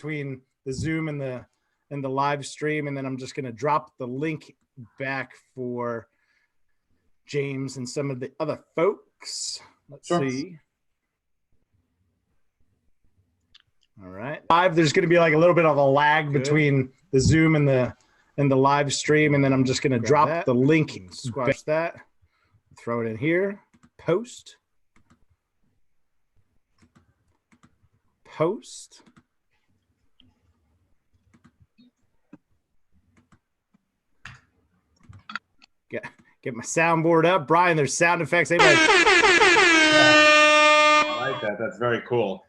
between the Zoom and the live stream, and then I'm just going to drop the link back for James and some of the other folks. Let's see. All right. Live, there's going to be like a little bit of a lag between the Zoom and the live stream, and then I'm just going to drop the link, squash that, throw it in here, post. Get my soundboard up. Brian, there's sound effects. Anybody? I like that. That's very cool.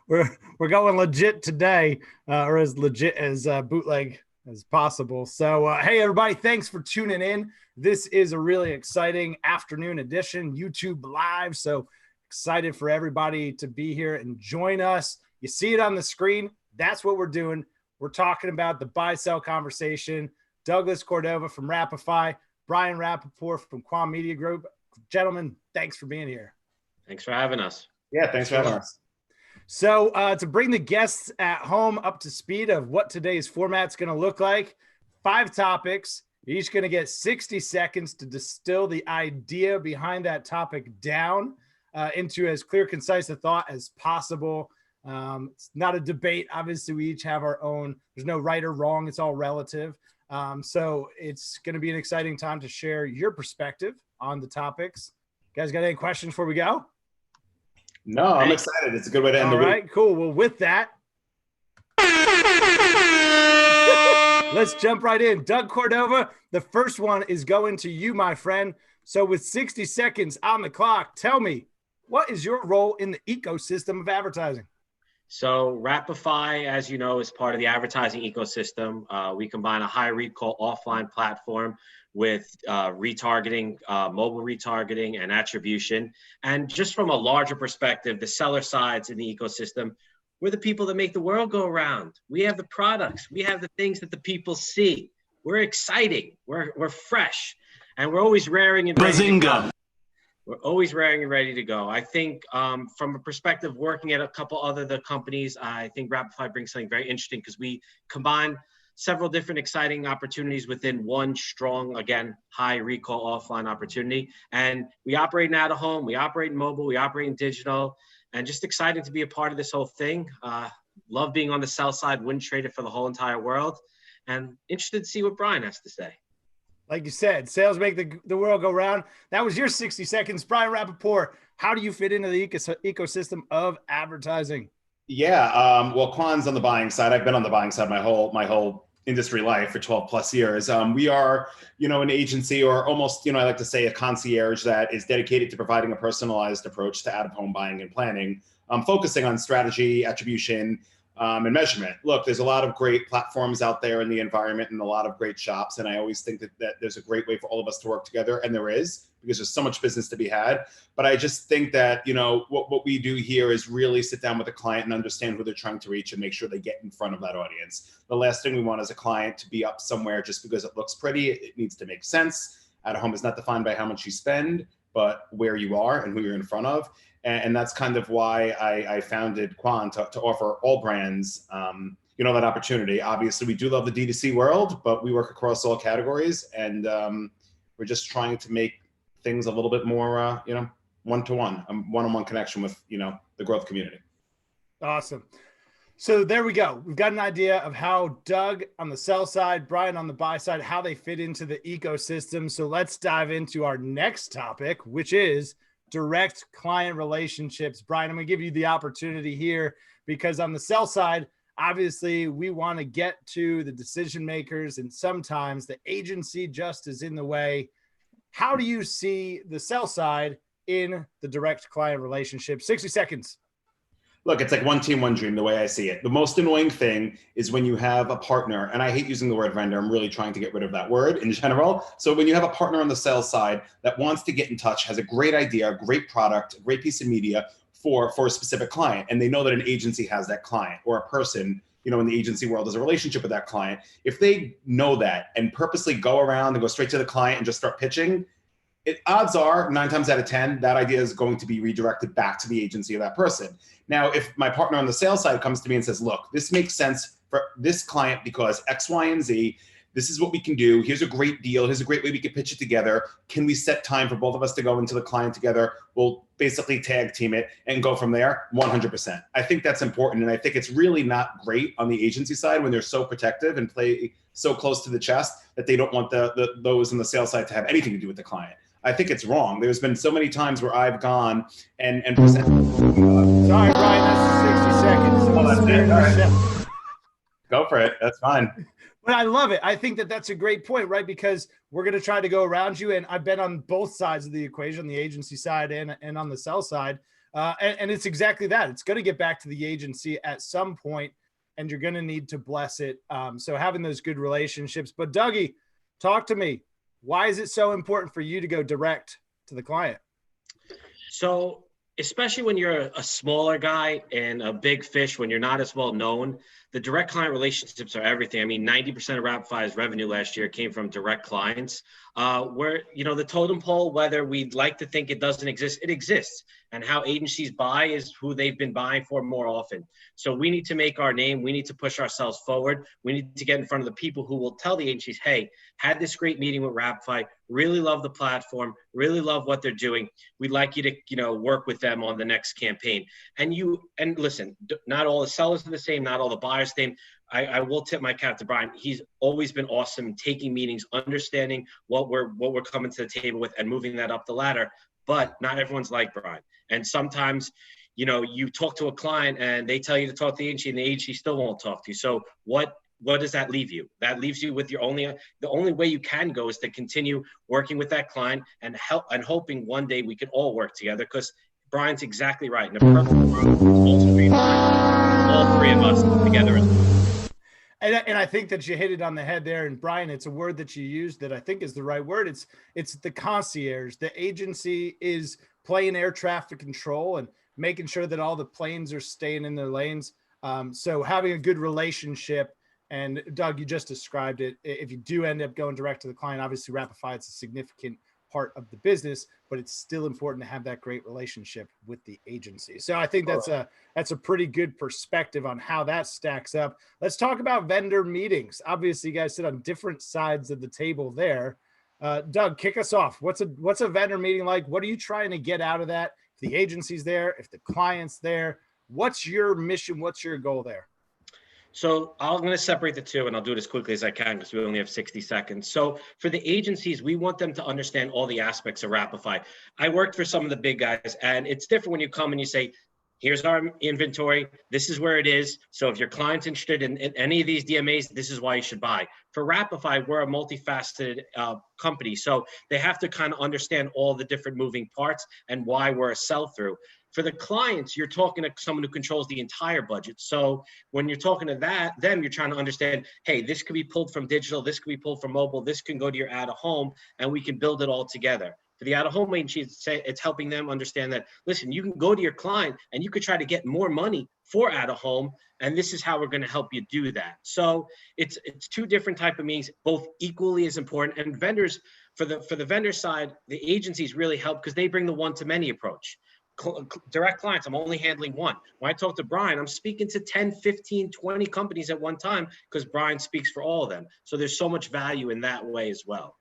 We're going legit today, or as legit as bootleg as possible. So, hey, everybody, thanks for tuning in. This is a really exciting afternoon edition, YouTube Live. So excited for everybody to be here and join us. You see it on the screen. That's what we're doing. We're talking about the buy-sell conversation. Douglas Cordova from Wrapify, Brian Rappaport from Quan Media Group. Gentlemen, thanks for being here. Thanks for having us. Yeah, thanks for having us. So to bring the guests at home up to speed of what today's format's going to look like, 5 topics. You're each going to get 60 seconds to distill the idea behind that topic down into as clear, concise a thought as possible. It's not a debate. Obviously, we each have our own. There's no right or wrong. It's all relative. So it's going to be an exciting time to share your perspective on the topics. You guys got any questions before we go? No, I'm excited. It's a good way to end the week. All right, cool. Well, with that, let's jump right in. Doug Cordova, the first one is going to you, my friend. So with 60 seconds on the clock, tell me, what is your role in the ecosystem of advertising? So Wrapify, as you know, is part of the advertising ecosystem. We combine a high recall offline platform with retargeting, mobile retargeting, and attribution. And just from a larger perspective, the seller sides in the ecosystem, we're the people that make the world go around. We have the products. We have the things that the people see. We're exciting. We're fresh. And we're always raring and ready to go. We're always raring and ready to go. I think from a perspective working at a couple other companies, I think Wrapify brings something very interesting because we combine several different exciting opportunities within one strong, again, high recall offline opportunity. And we operate in out of home, we operate in mobile, we operate in digital, and just excited to be a part of this whole thing. Love being on the sell side, wouldn't trade it for the whole entire world. And interested to see what Brian has to say. Like you said, sales make the world go round. That was your 60 seconds. Brian Rappaport, how do you fit into the ecosystem of advertising? Yeah, well, Quan's on the buying side. I've been on the buying side my whole industry life for 12 plus years. We are, an agency, or almost, I like to say a concierge that is dedicated to providing a personalized approach to out-of-home buying and planning, focusing on strategy, attribution, and measurement. Look, there's a lot of great platforms out there in the environment and a lot of great shops. And I always think that there's a great way for all of us to work together. And there is, because there's so much business to be had. But I just think that, what we do here is really sit down with the client and understand who they're trying to reach and make sure they get in front of that audience. The last thing we want is a client to be up somewhere just because it looks pretty. It needs to make sense. Out of home is not defined by how much you spend, but where you are and who you're in front of. And that's kind of why I founded Quan to offer all brands, that opportunity. Obviously, we do love the D2C world, but we work across all categories. And we're just trying to make things a little bit more, one-to-one, one-on-one connection with, the growth community. Awesome. So there we go. We've got an idea of how Doug on the sell side, Brian on the buy side, how they fit into the ecosystem. So let's dive into our next topic, which is direct client relationships. Brian, I'm going to give you the opportunity here because on the sell side, obviously we want to get to the decision makers, and sometimes the agency just is in the way. How do you see the sell side in the direct client relationship? 60 seconds. Look, it's like one team, one dream, the way I see it. The most annoying thing is when you have a partner, and I hate using the word vendor. I'm really trying to get rid of that word in general. So when you have a partner on the sales side that wants to get in touch, has a great idea, a great product, a great piece of media for a specific client, and they know that an agency has that client, or a person, in the agency world has a relationship with that client. If they know that and purposely go around and go straight to the client and just start pitching, odds are 9 times out of 10, that idea is going to be redirected back to the agency of that person. Now, if my partner on the sales side comes to me and says, look, this makes sense for this client because X, Y, and Z, this is what we can do. Here's a great deal. Here's a great way we can pitch it together. Can we set time for both of us to go into the client together? We'll basically tag team it and go from there. 100%. I think that's important. And I think it's really not great on the agency side when they're so protective and play so close to the chest that they don't want those on the sales side to have anything to do with the client. I think it's wrong. There's been so many times where I've gone and presented. Sorry, Brian, that's 60 seconds. Oh, that's it. All right. Go for it. That's fine. But I love it. I think that that's a great point, right? Because we're going to try to go around you. And I've been on both sides of the equation, the agency side and on the sell side. And it's exactly that. It's going to get back to the agency at some point, and you're going to need to bless it. So having those good relationships. But Dougie, talk to me. Why is it so important for you to go direct to the client? So especially when you're a smaller guy and a big fish, when you're not as well known, the direct client relationships are everything. I mean, 90% of Wrapify's revenue last year came from direct clients. Where, you know, the totem pole, whether we'd like to think it doesn't exist, it exists. And how agencies buy is who they've been buying for more often. So we need to make our name. We need to push ourselves forward. We need to get in front of the people who will tell the agencies, hey, had this great meeting with Wrapify, really love the platform, really love what they're doing. We'd like you to, you know, work with them on the next campaign. And listen, not all the sellers are the same, not all the buyers are the same. I will tip my cap to Brian. He's always been awesome in taking meetings, understanding what we're coming to the table with and moving that up the ladder. But not everyone's like Brian. And sometimes, you know, you talk to a client and they tell you to talk to the agency and the agency still won't talk to you. So what does that leave you? That leaves you with the only way you can go is to continue working with that client and hoping one day we can all work together, because Brian's exactly right. In a perfect world, it's also being all three of us together. And I think that you hit it on the head there. And Brian, it's a word that you used that I think is the right word. It's the concierge. The agency is playing air traffic control and making sure that all the planes are staying in their lanes. So having a good relationship, and Doug, you just described it. If you do end up going direct to the client, obviously Wrapify, it's a significant part of the business, but it's still important to have that great relationship with the agency. So I think that's a pretty good perspective on how that stacks up. Let's talk about vendor meetings. Obviously, you guys sit on different sides of the table there. Doug, kick us off. What's a vendor meeting like? What are you trying to get out of that? If the agency's there, if the client's there, what's your mission? What's your goal there? So I'm going to separate the two, and I'll do it as quickly as I can because we only have 60 seconds. So for the agencies, we want them to understand all the aspects of Wrapify. I worked for some of the big guys, and it's different when you come and you say, here's our inventory. This is where it is. So if your client's interested in any of these DMAs, this is why you should buy. For Wrapify, we're a multifaceted company. So they have to kind of understand all the different moving parts and why we're a sell-through. For the clients, you're talking to someone who controls the entire budget. So when you're talking to them, you're trying to understand, hey, this could be pulled from digital, this could be pulled from mobile, this can go to your out-of-home, and we can build it all together. For the out-of-home agency, it's helping them understand that, listen, you can go to your client and you could try to get more money for out-of-home, and this is how we're going to help you do that. So it's two different type of meetings, both equally as important. And vendors, for the vendor side, the agencies really help because they bring the one-to-many approach. Direct clients, I'm only handling one. When I talk to Brian, I'm speaking to 10, 15, 20 companies at one time because Brian speaks for all of them. So there's so much value in that way as well.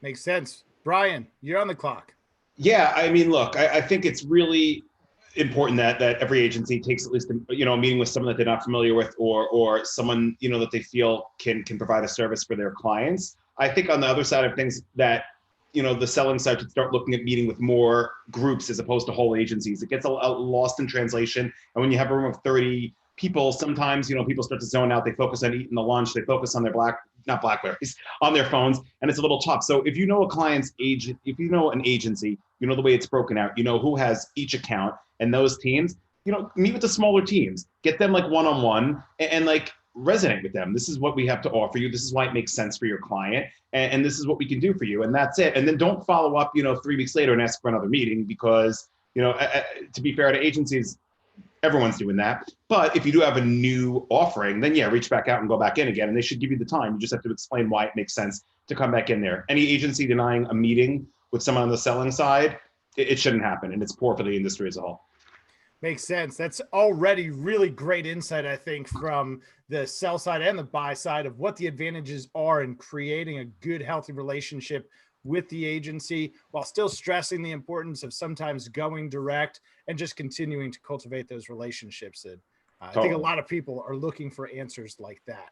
Makes sense. Brian, you're on the clock. Yeah, I mean, look, I think it's really important that every agency takes at least a meeting with someone that they're not familiar with, or someone that they feel can provide a service for their clients. I think on the other side of things that the selling side should start looking at meeting with more groups as opposed to whole agencies. It gets a lost in translation. And when you have a room of 30 people, sometimes, people start to zone out. They focus on eating the lunch. They focus on their not Blackberries, on their phones. And it's a little tough. So if you know a client's agent, if you know an agency, you know the way it's broken out, who has each account and those teams, meet with the smaller teams, get them like one-on-one and like resonate with them. This is what we have to offer you. This is why it makes sense for your client. And this is what we can do for you. And that's it. And then don't follow up, 3 weeks later and ask for another meeting because, to be fair to agencies, everyone's doing that. But if you do have a new offering, then yeah, reach back out and go back in again. And they should give you the time. You just have to explain why it makes sense to come back in there. Any agency denying a meeting with someone on the selling side, it shouldn't happen. And it's poor for the industry as a whole. Makes sense. That's already really great insight, I think, from the sell side and the buy side of what the advantages are in creating a good, healthy relationship with the agency while still stressing the importance of sometimes going direct and just continuing to cultivate those relationships. And I think a lot of people are looking for answers like that.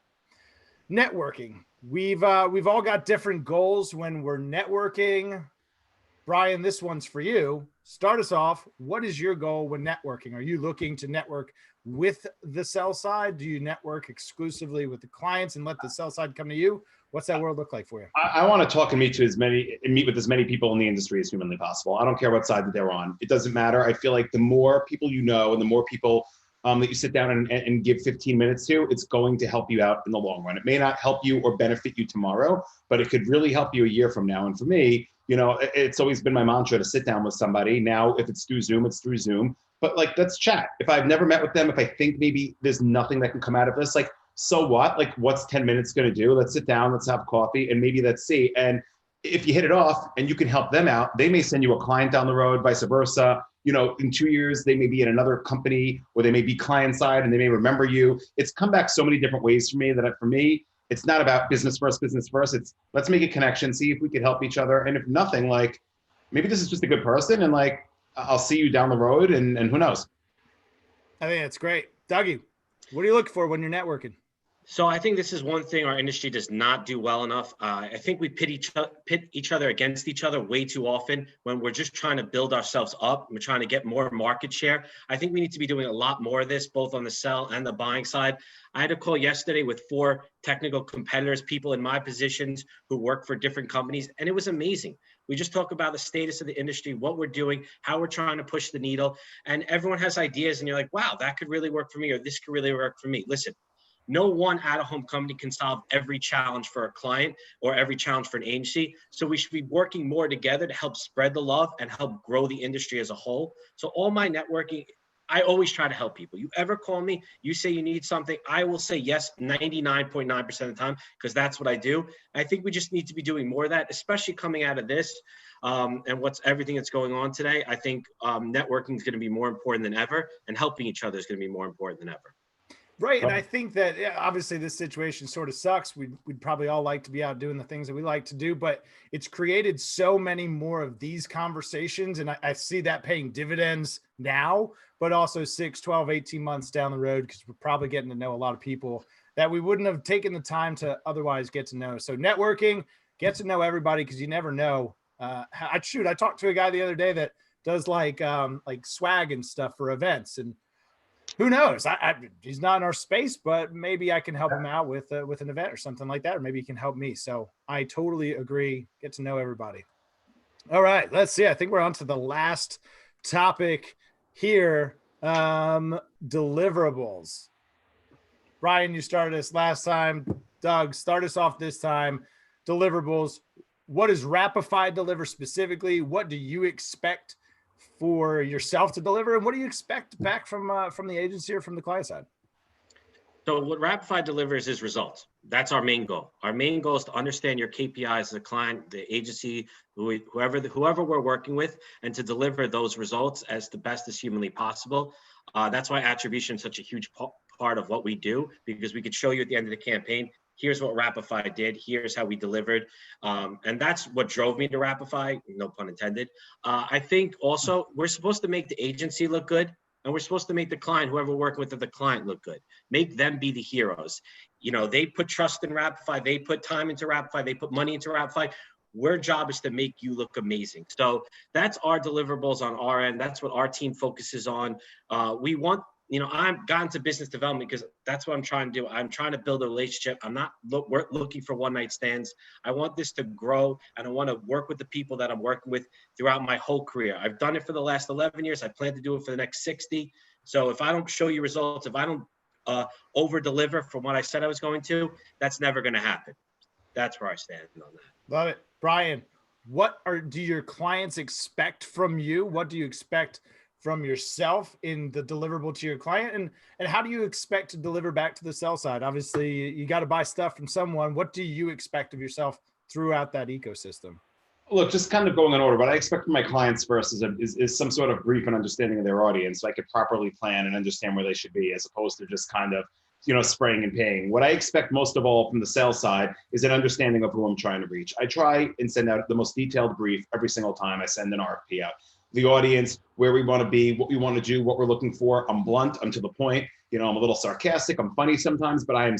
Networking. We've all got different goals when we're networking. Brian, this one's for you. Start us off. What is your goal when networking? Are you looking to network with the sell side? Do you network exclusively with the clients and let the sell side come to you? What's that world look like for you? I want to talk and meet with as many people in the industry as humanly possible. I don't care what side that they're on. It doesn't matter. I feel like the more people you know and the more people that you sit down and give 15 minutes to, it's going to help you out in the long run. It may not help you or benefit you tomorrow, but it could really help you a year from now. And for me, it's always been my mantra to sit down with somebody. Now, if it's through Zoom, it's through Zoom. But like, let's chat. If I've never met with them, if I think maybe there's nothing that can come out of this, like, so what? Like, what's 10 minutes going to do? Let's sit down, let's have coffee, and maybe let's see. And if you hit it off and you can help them out, they may send you a client down the road, vice versa. In 2 years, they may be in another company, or they may be client side and they may remember you. It's come back so many different ways for me that for me, it's not about business first. It's let's make a connection, see if we could help each other. And if nothing, like, maybe this is just a good person and like, I'll see you down the road and who knows? I think that's great. Dougie, what are you looking for when you're networking? So I think this is one thing our industry does not do well enough. I think we pit each other against each other way too often when we're just trying to build ourselves up. We're trying to get more market share. I think we need to be doing a lot more of this, both on the sell and the buying side. I had a call yesterday with 4 technical competitors, people in my positions who work for different companies, and it was amazing. We just talk about the status of the industry, what we're doing, how we're trying to push the needle, and everyone has ideas, and you're like, wow, that could really work for me, or this could really work for me. Listen, no one out-of-home company can solve every challenge for a client or every challenge for an agency. So we should be working more together to help spread the love and help grow the industry as a whole. So all my networking, I always try to help people. You ever call me, you say you need something, I will say yes 99.9% of the time, because that's what I do. I think we just need to be doing more of that, especially coming out of this and everything that's going on today. I think networking is going to be more important than ever, and helping each other is going to be more important than ever. Right. And I think that obviously this situation sort of sucks. We'd probably all like to be out doing the things that we like to do, but it's created so many more of these conversations. And I see that paying dividends now, but also 6, 12, 18 months down the road, because we're probably getting to know a lot of people that we wouldn't have taken the time to otherwise get to know. So networking, get to know everybody, because you never know. I talked to a guy the other day that does like swag and stuff for events, and who knows? He's not in our space, but maybe I can help him out with an event or something like that, or maybe he can help me. So I totally agree. Get to know everybody. All right, let's see. I think we're on to the last topic here. Deliverables. Brian, you started us last time. Doug, start us off this time. Deliverables. What does Wrapify deliver specifically? What do you expect for yourself to deliver, and what do you expect back from the agency or from the client side? So what Wrapify delivers is results. That's our main goal. Our main goal is to understand your KPIs as a client, the agency, whoever we're working with, and to deliver those results as the best as humanly possible. That's why attribution is such a huge part of what we do, because we could show you at the end of the campaign, here's what Wrapify did, here's how we delivered. And that's what drove me to Wrapify, no pun intended. I think also we're supposed to make the agency look good, and we're supposed to make the client, whoever we're working with, the client look good. Make them be the heroes. They put trust in Wrapify, they put time into Wrapify, they put money into Wrapify. Our job is to make you look amazing. So that's our deliverables on our end. That's what our team focuses on. We want, I've gotten to business development because that's what I'm trying to do. I'm trying to build a relationship. I'm not looking for one-night stands. I want this to grow, and I want to work with the people that I'm working with throughout my whole career. I've done it for the last 11 years. I plan to do it for the next 60. So if I don't show you results, if I don't over-deliver from what I said I was going to, that's never going to happen. That's where I stand on that. Love it. Brian, what do your clients expect from you? What do you expect from yourself in the deliverable to your client, and how do you expect to deliver back to the sell side? Obviously, you got to buy stuff from someone. What do you expect of yourself throughout that ecosystem? Look, just kind of going in order, what I expect from my clients first is some sort of brief and understanding of their audience, so I could properly plan and understand where they should be, as opposed to just kind of, spraying and paying. What I expect most of all from the sales side is an understanding of who I'm trying to reach. I try and send out the most detailed brief every single time I send an RFP out. The audience, where we want to be, what we want to do, what we're looking for. I'm blunt, I'm to the point. I'm a little sarcastic, I'm funny sometimes, but I am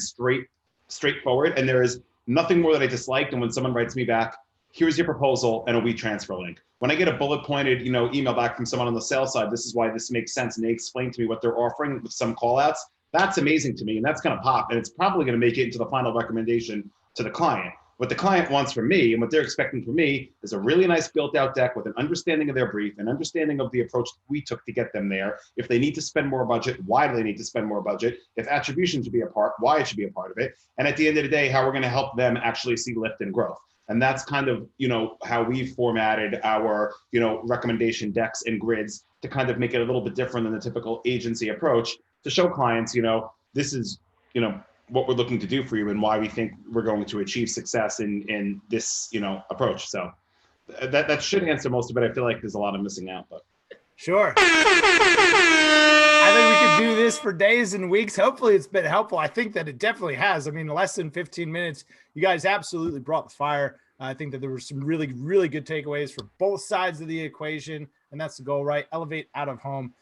straightforward. And there is nothing more that I dislike than when someone writes me back, here's your proposal and a WeTransfer link. When I get a bullet pointed, email back from someone on the sales side, this is why this makes sense, and they explain to me what they're offering with some call outs, that's amazing to me, and that's going to pop, and it's probably going to make it into the final recommendation to the client. What the client wants from me and what they're expecting from me is a really nice built out deck with an understanding of their brief, an understanding of the approach we took to get them there. If they need to spend more budget, why do they need to spend more budget? If attribution should be a part, why it should be a part of it. And at the end of the day, how we're going to help them actually see lift and growth. And that's kind of, how we formatted our, recommendation decks and grids to kind of make it a little bit different than the typical agency approach, to show clients, this is, what we're looking to do for you and why we think we're going to achieve success in this, approach. So that should answer most of it. I feel like there's a lot of missing out, but. Sure. I think we could do this for days and weeks. Hopefully it's been helpful. I think that it definitely has. I mean, less than 15 minutes, you guys absolutely brought the fire. I think that there were some really, really good takeaways for both sides of the equation, and that's the goal, right? Elevate out of home.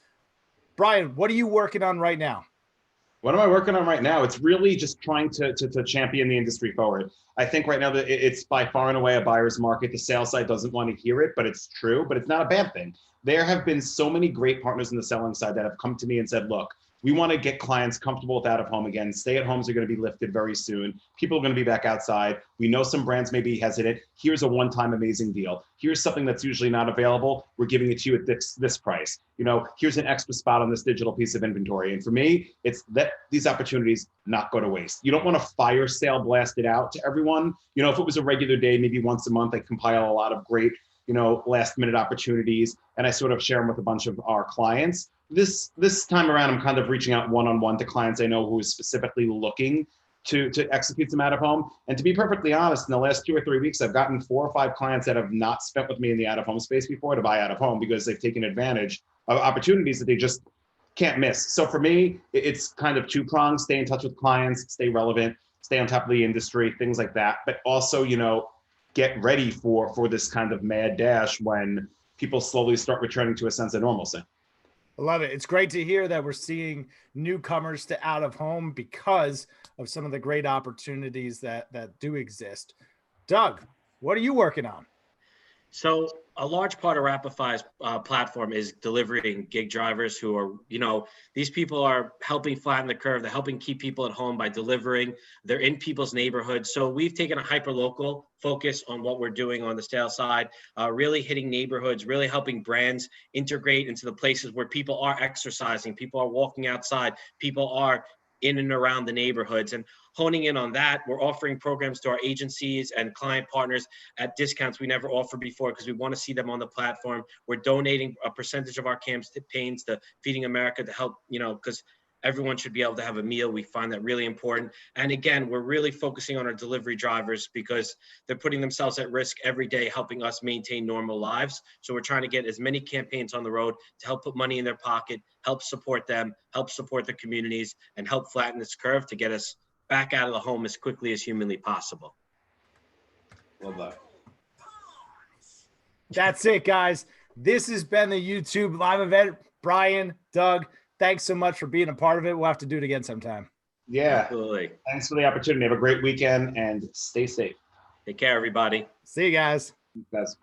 Brian, what are you working on right now? What am I working on right now? It's really just trying to champion the industry forward. I think right now that it's by far and away a buyer's market. The sales side doesn't want to hear it, but it's true, but it's not a bad thing. There have been so many great partners in the selling side that have come to me and said, look, we want to get clients comfortable with out of home again. Stay-at-homes are going to be lifted very soon. People are going to be back outside. We know some brands may be hesitant. Here's a one-time amazing deal. Here's something that's usually not available. We're giving it to you at this price. Here's an extra spot on this digital piece of inventory. And for me, it's that these opportunities not go to waste. You don't want to fire sale blast it out to everyone. If it was a regular day, maybe once a month, I compile a lot of great last minute opportunities, and I sort of share them with a bunch of our clients. This time around, I'm kind of reaching out one-on-one to clients I know who is specifically looking to execute some out of home. And to be perfectly honest, in the last 2 or 3 weeks, I've gotten 4 or 5 clients that have not spent with me in the out of home space before to buy out of home because they've taken advantage of opportunities that they just can't miss. So for me, it's kind of 2-pronged: stay in touch with clients, stay relevant, stay on top of the industry, things like that. But also, get ready for this kind of mad dash when people slowly start returning to a sense of normalcy. I love it. It's great to hear that we're seeing newcomers to out of home because of some of the great opportunities that do exist. Doug, what are you working on? So a large part of Wrapify's platform is delivering gig drivers who are, these people are helping flatten the curve. They're helping keep people at home by delivering. They're in people's neighborhoods. So we've taken a hyper-local focus on what we're doing on the sales side, really hitting neighborhoods, really helping brands integrate into the places where people are exercising, people are walking outside, people are in and around the neighborhoods. And honing in on that, we're offering programs to our agencies and client partners at discounts we never offered before because we want to see them on the platform. We're donating a percentage of our campaigns to Feeding America to help, because everyone should be able to have a meal. We find that really important. And again, we're really focusing on our delivery drivers because they're putting themselves at risk every day, helping us maintain normal lives. So we're trying to get as many campaigns on the road to help put money in their pocket, help support them, help support the communities, and help flatten this curve to get us back out of the home as quickly as humanly possible. Love that. That's it, guys. This has been the YouTube live event. Brian, Doug, thanks so much for being a part of it. We'll have to do it again sometime. Yeah. Absolutely. Thanks for the opportunity. Have a great weekend and stay safe. Take care, everybody. See you guys. Thanks.